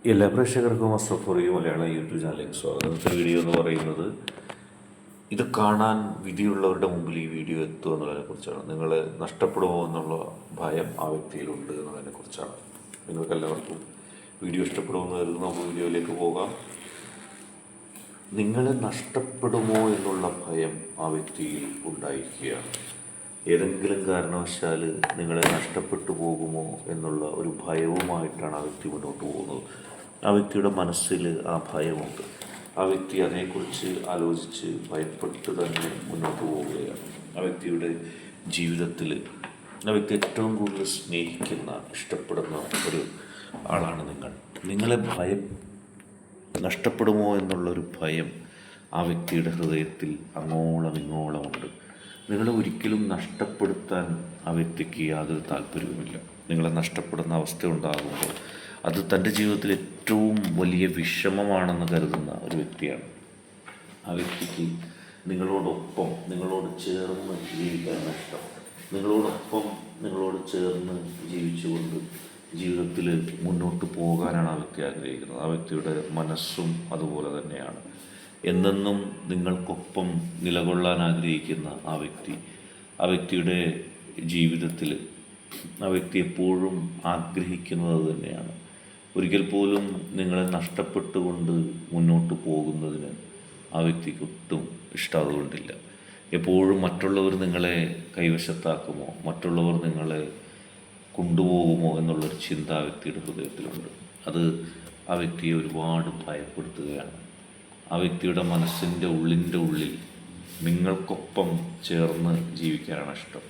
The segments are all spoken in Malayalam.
എല്ലാ പ്രേക്ഷകർക്കും അസ്രഫോറി മലയാളം യൂട്യൂബ് ചാനലിലേക്ക് സ്വാഗതം. ഇന്നത്തെ വീഡിയോ എന്ന് പറയുന്നത് ഇത് കാണാൻ വിധിയുള്ളവരുടെ മുമ്പിൽ ഈ വീഡിയോ എത്തുക എന്നുള്ളതിനെക്കുറിച്ചാണ്. നിങ്ങൾ നഷ്ടപ്പെടുമോ എന്നുള്ള ഭയം ആ വ്യക്തിയിലുണ്ട് എന്നുള്ളതിനെക്കുറിച്ചാണ്. നിങ്ങൾക്ക് എല്ലാവർക്കും വീഡിയോ ഇഷ്ടപ്പെടുമെന്ന് കരുതുന്നു. നമുക്ക് വീഡിയോയിലേക്ക് പോകാം. നിങ്ങളെ നഷ്ടപ്പെടുമോ എന്നുള്ള ഭയം ആ വ്യക്തിയിൽ ഉണ്ടായിരിക്കുകയാണ്. ഏതെങ്കിലും കാരണവശാൽ നിങ്ങളെ നഷ്ടപ്പെട്ടു പോകുമോ എന്നുള്ള ഒരു ഭയവുമായിട്ടാണ് ആ വ്യക്തി മുന്നോട്ട് പോകുന്നത്. ആ വ്യക്തിയുടെ മനസ്സിൽ ആ ഭയമുണ്ട്. ആ വ്യക്തി അതേക്കുറിച്ച് ആലോചിച്ച് ഭയപ്പെട്ട് തന്നെ മുന്നോട്ട് പോവുകയാണ്. ആ വ്യക്തിയുടെ ജീവിതത്തിൽ ആ വ്യക്തി ഏറ്റവും കൂടുതൽ സ്നേഹിക്കുന്ന, ഇഷ്ടപ്പെടുന്ന ഒരു ആളാണ് നിങ്ങൾ. നിങ്ങളെ നഷ്ടപ്പെടുമോ എന്നുള്ളൊരു ഭയം ആ വ്യക്തിയുടെ ഹൃദയത്തിൽ അങ്ങോളം ഇങ്ങോളമുണ്ട്. നിങ്ങളെ ഒരിക്കലും നഷ്ടപ്പെടുത്താൻ ആ വ്യക്തിക്ക് യാതൊരു താല്പര്യവുമില്ല. നിങ്ങളെ നഷ്ടപ്പെടുന്ന അവസ്ഥ ഉണ്ടാകുമ്പോൾ അത് തൻ്റെ ജീവിതത്തിൽ ഏറ്റവും വലിയ വിഷമമാണെന്ന് കരുതുന്ന ഒരു വ്യക്തിയാണ്. ആ വ്യക്തിക്ക് നിങ്ങളോടൊപ്പം, നിങ്ങളോട് ചേർന്ന് ജീവിക്കാൻ ഇഷ്ടം. നിങ്ങളോട് ചേർന്ന് ജീവിച്ചുകൊണ്ട് ജീവിതത്തിൽ മുന്നോട്ട് പോകാനാണ് ആ വ്യക്തി ആഗ്രഹിക്കുന്നത്. ആ വ്യക്തിയുടെ മനസ്സും അതുപോലെ തന്നെയാണ്. എന്നെന്നും നിങ്ങൾക്കൊപ്പം നിലകൊള്ളാൻ ആഗ്രഹിക്കുന്ന ആ വ്യക്തിയുടെ ജീവിതത്തിൽ ആ വ്യക്തി എപ്പോഴും ആഗ്രഹിക്കുന്നത് തന്നെയാണ്. ഒരിക്കൽ പോലും നിങ്ങളെ നഷ്ടപ്പെട്ടുകൊണ്ട് മുന്നോട്ട് പോകുന്നതിന് ആ വ്യക്തിക്ക് ഒട്ടും ഇഷ്ടമാതുകൊണ്ടില്ല. എപ്പോഴും മറ്റുള്ളവർ നിങ്ങളെ കൈവശത്താക്കുമോ, മറ്റുള്ളവർ നിങ്ങളെ കൊണ്ടുപോകുമോ എന്നുള്ളൊരു ചിന്ത ആ വ്യക്തിയുടെ ഹൃദയത്തിലുണ്ട്. അത് ആ വ്യക്തിയെ ഒരുപാട് ഭയപ്പെടുത്തുകയാണ്. ആ വ്യക്തിയുടെ മനസ്സിൻ്റെ ഉള്ളിൽ നിങ്ങൾക്കൊപ്പം ചേർന്ന് ജീവിക്കാനാണ് ഇഷ്ടം.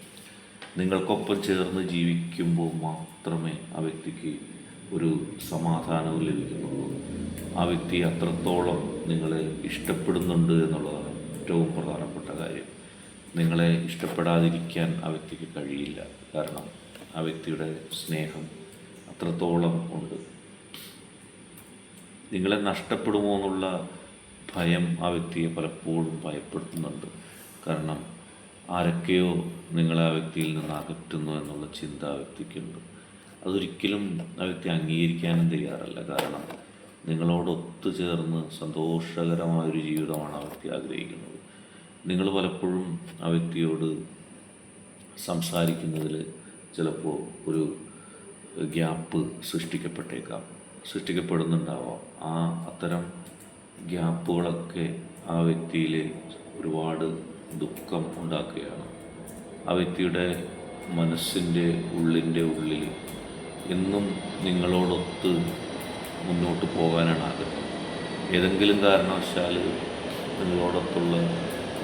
നിങ്ങൾക്കൊപ്പം ചേർന്ന് ജീവിക്കുമ്പോൾ മാത്രമേ ആ വ്യക്തിക്ക് ഒരു സമാധാനവും ലഭിക്കുന്നുള്ളൂ. ആ വ്യക്തി അത്രത്തോളം നിങ്ങളെ ഇഷ്ടപ്പെടുന്നുണ്ട് എന്നുള്ളതാണ് ഏറ്റവും പ്രധാനപ്പെട്ട കാര്യം. നിങ്ങളെ ഇഷ്ടപ്പെടാതിരിക്കാൻ ആ വ്യക്തിക്ക് കഴിയില്ല. കാരണം ആ വ്യക്തിയുടെ സ്നേഹം അത്രത്തോളം ഉണ്ട്. നിങ്ങളെ നഷ്ടപ്പെടുമോ എന്നുള്ള ഭയം ആ വ്യക്തിയെ പലപ്പോഴും ഭയപ്പെടുത്തുന്നുണ്ട്. കാരണം ആരൊക്കെയോ നിങ്ങളെ ആ വ്യക്തിയിൽ നിന്ന് അകറ്റുന്നു എന്നുള്ള ചിന്ത ആ വ്യക്തിക്കുണ്ട്. അതൊരിക്കലും ആ വ്യക്തി അംഗീകരിക്കാനും തയ്യാറല്ല. കാരണം നിങ്ങളോടൊത്തു ചേർന്ന് സന്തോഷകരമായൊരു ജീവിതമാണ് ആ വ്യക്തി ആഗ്രഹിക്കുന്നത്. നിങ്ങൾ പലപ്പോഴും ആ വ്യക്തിയോട് സംസാരിക്കുന്നതിൽ ചിലപ്പോൾ ഒരു ഗ്യാപ്പ് സൃഷ്ടിക്കപ്പെടുന്നുണ്ടാവാം. അത്തരം ഗ്യാപ്പുകളൊക്കെ ആ വ്യക്തിയിൽ ഒരുപാട് ദുഃഖം ഉണ്ടാക്കുകയാണ്. ആ വ്യക്തിയുടെ മനസ്സിൻ്റെ ഉള്ളിൽ എന്നും നിങ്ങളോടൊത്ത് മുന്നോട്ട് പോകാനാണ് ആഗ്രഹം. ഏതെങ്കിലും കാരണവശാൽ നിങ്ങളോടൊത്തുള്ള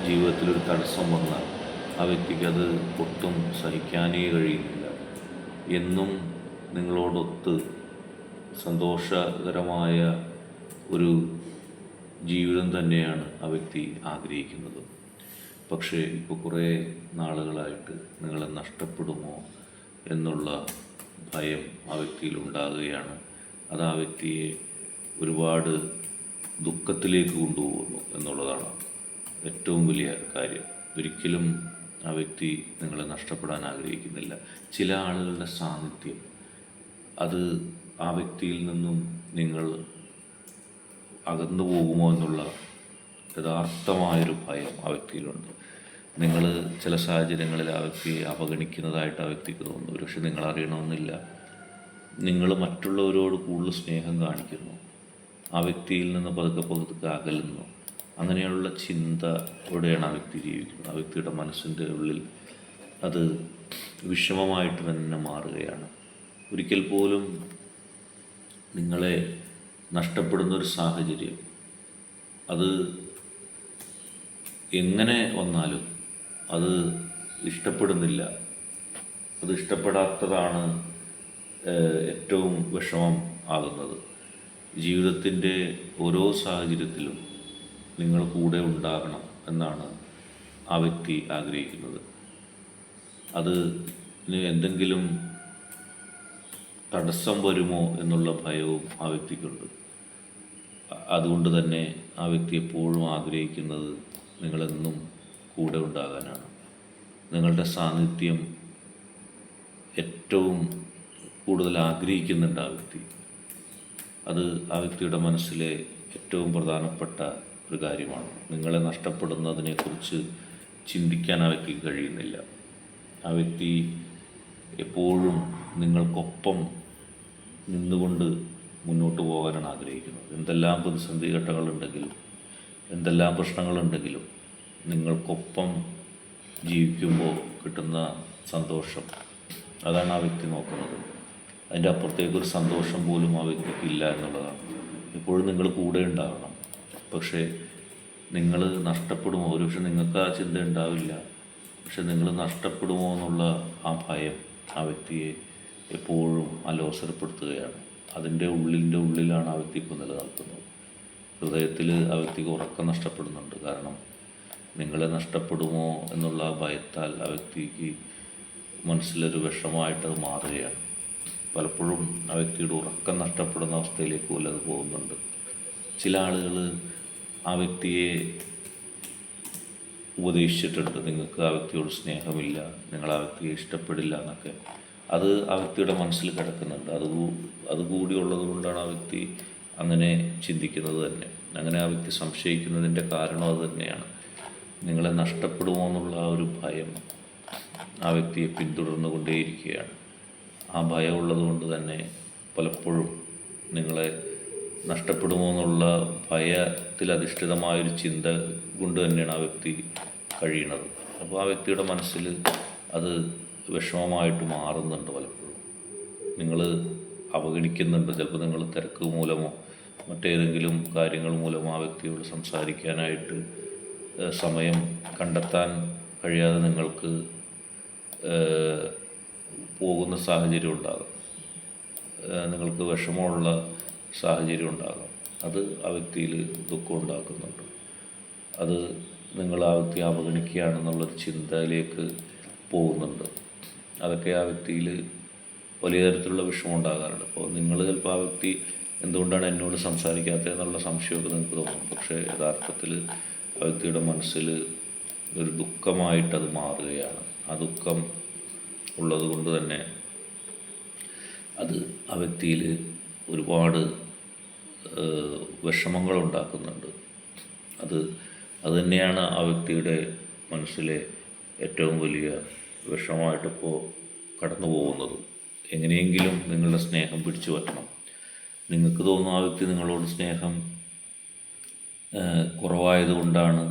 ജീവിതത്തിലൊരു തടസ്സം വന്നാൽ ആ വ്യക്തിക്കത് ഒട്ടും സഹിക്കാനേ കഴിയുന്നില്ല. എന്നും നിങ്ങളോടൊത്ത് സന്തോഷകരമായ ഒരു ജീവിതം തന്നെയാണ് ആ വ്യക്തി ആഗ്രഹിക്കുന്നത്. പക്ഷേ ഇപ്പോൾ കുറേ നാളുകളായിട്ട് നിങ്ങളെ നഷ്ടപ്പെടുമോ എന്നുള്ള ഭയം ആ വ്യക്തിയിൽ ഉണ്ടാകുകയാണ്. അത് ആ വ്യക്തിയെ ഒരുപാട് ദുഃഖത്തിലേക്ക് കൊണ്ടുപോകുന്നു എന്നുള്ളതാണ് ഏറ്റവും വലിയ കാര്യം. ഒരിക്കലും ആ വ്യക്തി നിങ്ങളെ നഷ്ടപ്പെടാൻ ആഗ്രഹിക്കുന്നില്ല. ചില ആളുകളുടെ സാന്നിധ്യം അത് ആ വ്യക്തിയിൽ നിന്നും നിങ്ങൾ അകന്നു പോകുമോ എന്നുള്ള യഥാർത്ഥമായൊരു ഭയം ആ വ്യക്തിയിലുണ്ട്. നിങ്ങൾ ചില സാഹചര്യങ്ങളിൽ ആ വ്യക്തിയെ അവഗണിക്കുന്നതായിട്ട് ആ വ്യക്തിക്ക് തോന്നുന്നു. പക്ഷെ നിങ്ങൾ അറിയണമെന്നില്ല, നിങ്ങൾ മറ്റുള്ളവരോട് കൂടുതൽ സ്നേഹം കാണിക്കുന്നു, ആ വ്യക്തിയിൽ നിന്ന് പതുക്കെ അകലുന്നു. അങ്ങനെയുള്ള ചിന്തയോടെയാണ് ആ വ്യക്തി ജീവിക്കുന്നത്. ആ വ്യക്തിയുടെ മനസ്സിൻ്റെ ഉള്ളിൽ അത് വിഷമമായിട്ട് തന്നെ മാറുകയാണ്. ഒരിക്കൽ പോലും നിങ്ങളെ നഷ്ടപ്പെടുന്നൊരു സാഹചര്യം അത് എങ്ങനെ വന്നാലും അത് ഇഷ്ടപ്പെടുന്നില്ല. അത് ഇഷ്ടപ്പെടാത്തതാണ് ഏറ്റവും വിഷമം ആകുന്നത്. ജീവിതത്തിൻ്റെ ഓരോ സാഹചര്യത്തിലും നിങ്ങൾ കൂടെ ഉണ്ടാകണം എന്നാണ് ആ വ്യക്തി ആഗ്രഹിക്കുന്നത്. അതിന് എന്തെങ്കിലും തടസ്സം വരുമോ എന്നുള്ള ഭയവും ആ വ്യക്തിക്കുണ്ട്. അതുകൊണ്ട് തന്നെ ആ വ്യക്തി എപ്പോഴും ആഗ്രഹിക്കുന്നത് നിങ്ങളെന്നും കൂടെ ഉണ്ടാകാനാണ്. നിങ്ങളുടെ സാന്നിധ്യം ഏറ്റവും കൂടുതൽ ആഗ്രഹിക്കുന്നുണ്ട് ആ വ്യക്തി. അത് ആ വ്യക്തിയുടെ മനസ്സിലെ ഏറ്റവും പ്രധാനപ്പെട്ട ഒരു കാര്യമാണ്. നിങ്ങളെ നഷ്ടപ്പെടുന്നതിനെക്കുറിച്ച് ചിന്തിക്കാൻ ആ വ്യക്തിക്ക് കഴിയുന്നില്ല. ആ വ്യക്തി എപ്പോഴും നിങ്ങൾക്കൊപ്പം നിന്നുകൊണ്ട് മുന്നോട്ട് പോകാനാണ് ആഗ്രഹിക്കുന്നത്. എന്തെല്ലാം പ്രതിസന്ധി ഘട്ടങ്ങളുണ്ടെങ്കിലും എന്തെല്ലാം പ്രശ്നങ്ങളുണ്ടെങ്കിലും നിങ്ങൾക്കൊപ്പം ജീവിക്കുമ്പോൾ കിട്ടുന്ന സന്തോഷം, അതാണ് ആ വ്യക്തി നോക്കുന്നത്. അതിൻ്റെ അപ്പുറത്തേക്കൊരു സന്തോഷം പോലും ആ വ്യക്തിക്ക് ഇല്ല എന്നുള്ളതാണ്. എപ്പോഴും നിങ്ങൾ കൂടെ ഉണ്ടാകണം. പക്ഷേ നിങ്ങൾ നഷ്ടപ്പെടുമോ, ഒരുപക്ഷെ നിങ്ങൾക്ക് ആ ചിന്ത ഉണ്ടാവില്ല, പക്ഷെ നിങ്ങൾ നഷ്ടപ്പെടുമോ എന്നുള്ള ആ ഭയം ആ വ്യക്തിയെ എപ്പോഴും അലോസരപ്പെടുത്തുകയാണ്. അതിൻ്റെ ഉള്ളിലാണ് ആ വ്യക്തി ഇപ്പോൾ നിലനിൽക്കുന്നത്. ഹൃദയത്തിൽ ആ വ്യക്തിക്ക് ഉറക്കം നഷ്ടപ്പെടുന്നുണ്ട്. കാരണം നിങ്ങളെ നഷ്ടപ്പെടുമോ എന്നുള്ള ആ ഭയത്താൽ ആ വ്യക്തിക്ക് മനസ്സിലൊരു വിഷമമായിട്ട് മാറുകയാണ്. പലപ്പോഴും ആ വ്യക്തിയുടെ ഉറക്കം നഷ്ടപ്പെടുന്ന അവസ്ഥയിലേക്ക് പോലും അത് പോകുന്നുണ്ട്. ചില ആളുകൾ ആ വ്യക്തിയെ ഉപദേശിച്ചിട്ടുണ്ട്, നിങ്ങൾക്ക് ആ വ്യക്തിയോട് സ്നേഹമില്ല, നിങ്ങൾ ആ വ്യക്തിയെ ഇഷ്ടപ്പെടില്ല എന്നൊക്കെ. അത് ആ വ്യക്തിയുടെ മനസ്സിൽ കിടക്കുന്നുണ്ട്. അതുകൂടി ഉള്ളത് കൊണ്ടാണ് ആ വ്യക്തി അങ്ങനെ ചിന്തിക്കുന്നത് തന്നെ. അങ്ങനെ ആ വ്യക്തി സംശയിക്കുന്നതിൻ്റെ കാരണം അത് തന്നെയാണ്. നിങ്ങളെ നഷ്ടപ്പെടുമോ എന്നുള്ള ആ ഒരു ഭയം ആ വ്യക്തിയെ പിന്തുടർന്നു കൊണ്ടേയിരിക്കുകയാണ്. ആ ഭയം ഉള്ളത് കൊണ്ട് തന്നെ പലപ്പോഴും നിങ്ങളെ നഷ്ടപ്പെടുമോ എന്നുള്ള ഭയത്തിലധിഷ്ഠിതമായൊരു ചിന്ത കൊണ്ട് തന്നെയാണ് ആ വ്യക്തി കഴിയുന്നത്. അപ്പോൾ ആ വ്യക്തിയുടെ മനസ്സിൽ അത് വിഷമമായിട്ട് മാറുന്നുണ്ട്. പലപ്പോഴും നിങ്ങൾ അവഗണിക്കുന്നുണ്ട്. ചിലപ്പോൾ നിങ്ങൾ തിരക്ക് മൂലമോ മറ്റേതെങ്കിലും കാര്യങ്ങൾ മൂലമോ ആ വ്യക്തിയോട് സംസാരിക്കാനായിട്ട് സമയം കണ്ടെത്താൻ കഴിയാതെ നിങ്ങൾക്ക് പോകുന്ന സാഹചര്യം ഉണ്ടാകും. നിങ്ങൾക്ക് വിഷമമുള്ള സാഹചര്യം ഉണ്ടാകും. അത് ആ വ്യക്തിയിൽ ദുഃഖം ഉണ്ടാക്കുന്നുണ്ട്. അത് നിങ്ങൾ ആ വ്യക്തി അവഗണിക്കുകയാണെന്നുള്ളൊരു ചിന്തയിലേക്ക് പോകുന്നുണ്ട്. അതൊക്കെ ആ വ്യക്തിയിൽ വലിയ തരത്തിലുള്ള വിഷമം ഉണ്ടാകാറുണ്ട്. അപ്പോൾ നിങ്ങൾ ചിലപ്പോൾ ആ വ്യക്തി എന്തുകൊണ്ടാണ് എന്നോട് സംസാരിക്കാത്തത് എന്നുള്ള സംശയമൊക്കെ നിങ്ങൾക്ക് തോന്നും. പക്ഷേ യഥാർത്ഥത്തിൽ ആ വ്യക്തിയുടെ മനസ്സിൽ ഒരു ദുഃഖമായിട്ടത് മാറുകയാണ്. ആ ദുഃഖം ഉള്ളത് കൊണ്ട് തന്നെ അത് ആ വ്യക്തിയിൽ ഒരുപാട് വിഷമങ്ങൾ ഉണ്ടാക്കുന്നുണ്ട്. അത് തന്നെയാണ് ആ വ്യക്തിയുടെ മനസ്സിലെ ഏറ്റവും വലിയ വിഷമമായിട്ടിപ്പോൾ കടന്നു പോകുന്നത്. എങ്ങനെയെങ്കിലും നിങ്ങളുടെ സ്നേഹം പിടിച്ചു പറ്റണം. നിങ്ങൾക്ക് തോന്നുന്നു ആ വ്യക്തി നിങ്ങളോട് സ്നേഹം കുറവായതുകൊണ്ടാണ്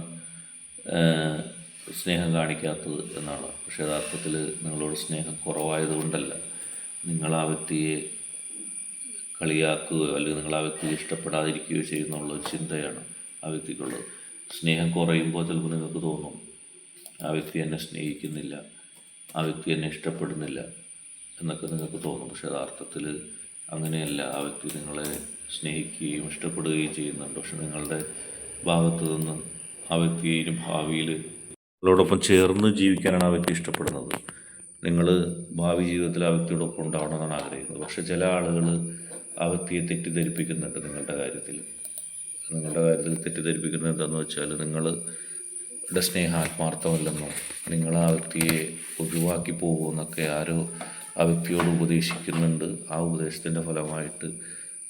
സ്നേഹം കാണിക്കാത്തത് എന്നാണ്. പക്ഷേ യഥാർത്ഥത്തിൽ നിങ്ങളോട് സ്നേഹം കുറവായതുകൊണ്ടല്ല, നിങ്ങൾ ആ വ്യക്തിയെ കളിയാക്കുകയോ അല്ലെങ്കിൽ നിങ്ങൾ ആ വ്യക്തിയെ ഇഷ്ടപ്പെടാതിരിക്കുകയോ ചെയ്യുന്നുള്ള ചിന്തയാണ് ആ വ്യക്തിക്കുള്ളത്. സ്നേഹം കുറയുമ്പോൾ ചിലപ്പോൾ നിങ്ങൾക്ക് തോന്നും ആ വ്യക്തി എന്നെ സ്നേഹിക്കുന്നില്ല, ആ വ്യക്തി എന്നെ ഇഷ്ടപ്പെടുന്നില്ല എന്നൊക്കെ നിങ്ങൾക്ക് തോന്നും. പക്ഷേ യഥാർത്ഥത്തിൽ അങ്ങനെയല്ല. ആ വ്യക്തി നിങ്ങളെ സ്നേഹിക്കുകയും ഇഷ്ടപ്പെടുകയും ചെയ്യുന്നുണ്ട്. പക്ഷെ നിങ്ങളുടെ ഭാഗത്തു നിന്ന് ആ വ്യക്തിയെ ഭാവിയിൽ നിങ്ങളോടൊപ്പം ചേർന്ന് ജീവിക്കാനാണ് ആ വ്യക്തി ഇഷ്ടപ്പെടുന്നത്. നിങ്ങൾ ഭാവി ജീവിതത്തിൽ ആ വ്യക്തിയോടൊപ്പം ഉണ്ടാവണമെന്നാണ് ആഗ്രഹിക്കുന്നത്. പക്ഷെ ചില ആളുകൾ ആ വ്യക്തിയെ തെറ്റിദ്ധരിപ്പിക്കുന്നുണ്ട്. നിങ്ങളുടെ കാര്യത്തിൽ തെറ്റിദ്ധരിപ്പിക്കുന്നത് എന്താണെന്ന് വെച്ചാൽ നിങ്ങളുടെ സ്നേഹം ആത്മാർത്ഥമല്ലെന്നോ നിങ്ങൾ ആ വ്യക്തിയെ ഒഴിവാക്കി പോകുമെന്നൊക്കെ ആരോ ആ വ്യക്തിയോട് ഉപദേശിക്കുന്നുണ്ട്. ആ ഉപദേശത്തിൻ്റെ ഫലമായിട്ട്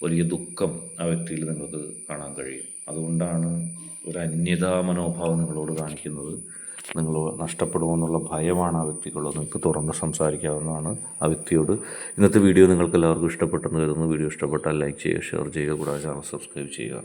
വലിയ ദുഃഖം ആ വ്യക്തിയിൽ നിങ്ങൾക്ക് കാണാൻ കഴിയും. അതുകൊണ്ടാണ് ഒരു അന്യതാ മനോഭാവം നിങ്ങളോട് കാണിക്കുന്നത്. നിങ്ങൾ നഷ്ടപ്പെടുമെന്നുള്ള ഭയമാണ് ആ വ്യക്തിക്കുള്ളത്. നിങ്ങൾക്ക് തുറന്ന് സംസാരിക്കാവുന്നതാണ് ആ വ്യക്തിയോട്. ഇന്നത്തെ വീഡിയോ നിങ്ങൾക്ക് എല്ലാവർക്കും ഇഷ്ടപ്പെട്ടെന്ന് കരുതുന്നു. വീഡിയോ ഇഷ്ടപ്പെട്ടാൽ ലൈക്ക് ചെയ്യുക, ഷെയർ ചെയ്യുക, കൂടാതെ ചാനൽ സബ്സ്ക്രൈബ് ചെയ്യുക.